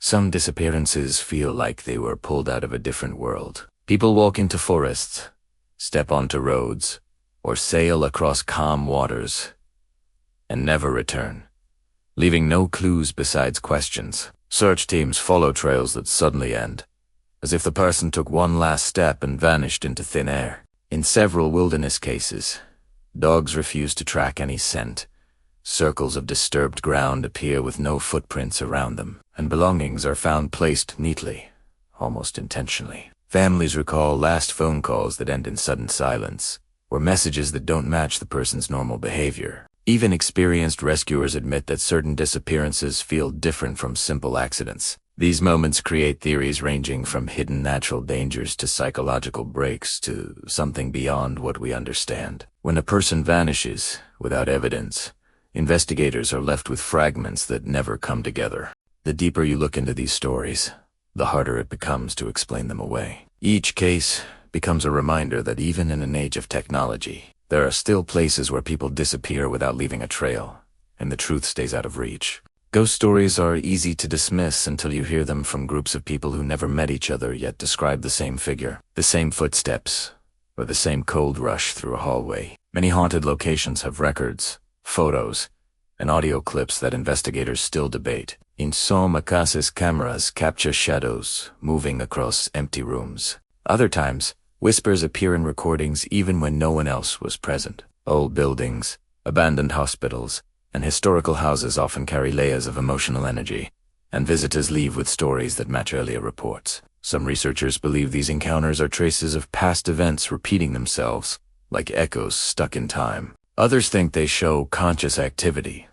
Some disappearances feel like they were pulled out of a different world. People walk into forests, step onto roads, or sail across calm waters, and never return, leaving no clues besides questions. Search teams follow trails that suddenly end, as if the person took one last step and vanished into thin air. In several wilderness cases, dogs refuse to track any scent. Circles of disturbed ground appear with no footprints around them, and belongings are found placed neatly, almost intentionally. Families recall last phone calls that end in sudden silence, or messages that don't match the person's normal behavior. Even experienced rescuers admit that certain disappearances feel different from simple accidents. These moments create theories ranging from hidden natural dangers to psychological breaks to something beyond what we understand. When a person vanishes without evidence, investigators are left with fragments that never come together. The deeper you look into these stories, the harder it becomes to explain them away. Each case becomes a reminder that even in an age of technology, there are still places where people disappear without leaving a trail, and the truth stays out of reach. Ghost stories are easy to dismiss until you hear them from groups of people who never met each other yet describe the same figure, the same footsteps, or the same cold rush through a hallway. Many haunted locations have records, photos, and audio clips that investigators still debate. In some cases, cameras capture shadows moving across empty rooms. Other times, whispers appear in recordings even when no one else was present. Old buildings, abandoned hospitals, and historical houses often carry layers of emotional energy, and visitors leave with stories that match earlier reports. Some researchers believe these encounters are traces of past events repeating themselves, like echoes stuck in time. Others think they show conscious activity,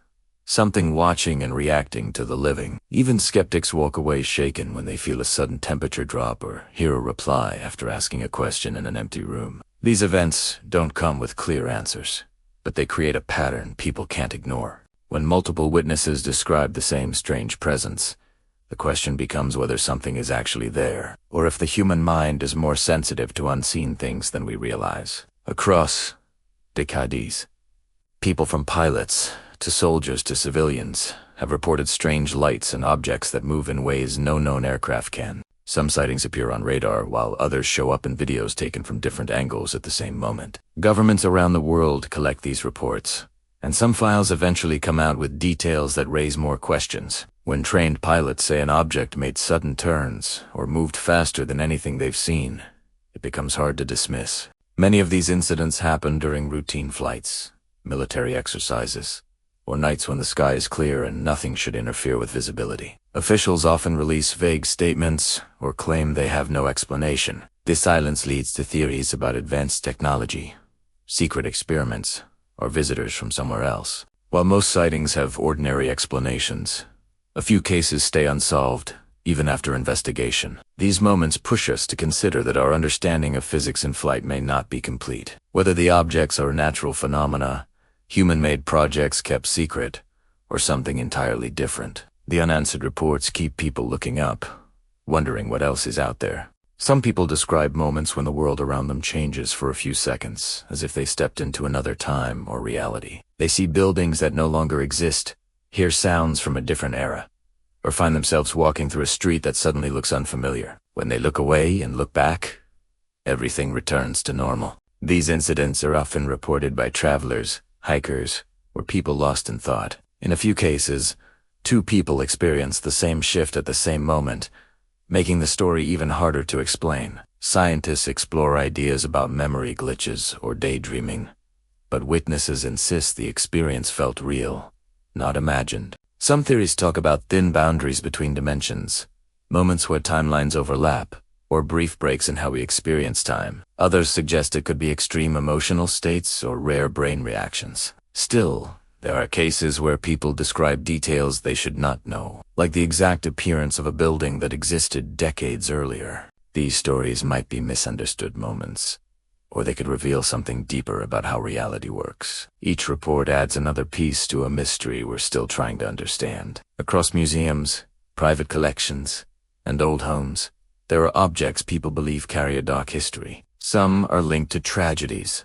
something watching and reacting to the living. Even skeptics walk away shaken when they feel a sudden temperature drop or hear a reply after asking a question in an empty room. These events don't come with clear answers, but they create a pattern people can't ignore. When multiple witnesses describe the same strange presence, the question becomes whether something is actually there, or if the human mind is more sensitive to unseen things than we realize. Across decades, people from pilots to soldiers to civilians have reported strange lights and objects that move in ways no known aircraft can. Some sightings appear on radar, while others show up in videos taken from different angles at the same moment. Governments around the world collect these reports, and some files eventually come out with details that raise more questions. When trained pilots say an object made sudden turns or moved faster than anything they've seen, it becomes hard to dismiss. Many of these incidents happen during routine flights, military exercises, or nights when the sky is clear and nothing should interfere with visibility. Officials often release vague statements or claim they have no explanation. This silence leads to theories about advanced technology, secret experiments, or visitors from somewhere else. While most sightings have ordinary explanations, a few cases stay unsolved, even after investigation. These moments push us to consider that our understanding of physics in flight may not be complete. Whether the objects are natural phenomena, human-made projects kept secret, or something entirely different. The unanswered reports keep people looking up, wondering what else is out there. Some people describe moments when the world around them changes for a few seconds, as if they stepped into another time or reality. They see buildings that no longer exist, hear sounds from a different era, or find themselves walking through a street that suddenly looks unfamiliar. When they look away and look back, everything returns to normal. These incidents are often reported by travelers, hikers, or people lost in thought. In a few cases, two people experience the same shift at the same moment, making the story even harder to explain. Scientists explore ideas about memory glitches or daydreaming, but witnesses insist the experience felt real, not imagined. Some theories talk about thin boundaries between dimensions, moments where timelines overlap, or brief breaks in how we experience time. Others suggest it could be extreme emotional states or rare brain reactions. Still, there are cases where people describe details they should not know, like the exact appearance of a building that existed decades earlier. These stories might be misunderstood moments, or they could reveal something deeper about how reality works. Each report adds another piece to a mystery we're still trying to understand. Across museums, private collections, and old homes, there are objects people believe carry a dark history. Some are linked to tragedies,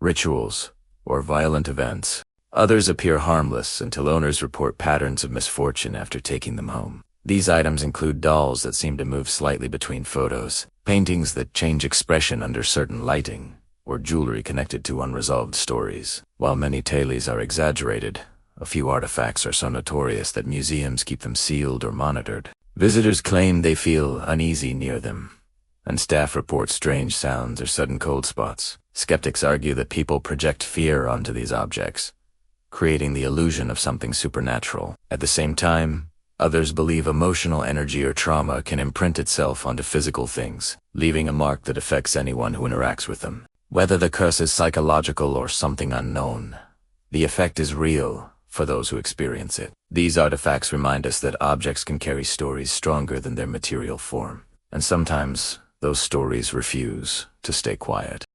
rituals, or violent events. Others appear harmless until owners report patterns of misfortune after taking them home. These items include dolls that seem to move slightly between photos, paintings that change expression under certain lighting, or jewelry connected to unresolved stories. While many tales are exaggerated, a few artifacts are so notorious that museums keep them sealed or monitored. Visitors claim they feel uneasy near them, and staff report strange sounds or sudden cold spots. Skeptics argue that people project fear onto these objects, creating the illusion of something supernatural. At the same time, others believe emotional energy or trauma can imprint itself onto physical things, leaving a mark that affects anyone who interacts with them. Whether the curse is psychological or something unknown, the effect is real for those who experience it. These artifacts remind us that objects can carry stories stronger than their material form, and sometimes those stories refuse to stay quiet.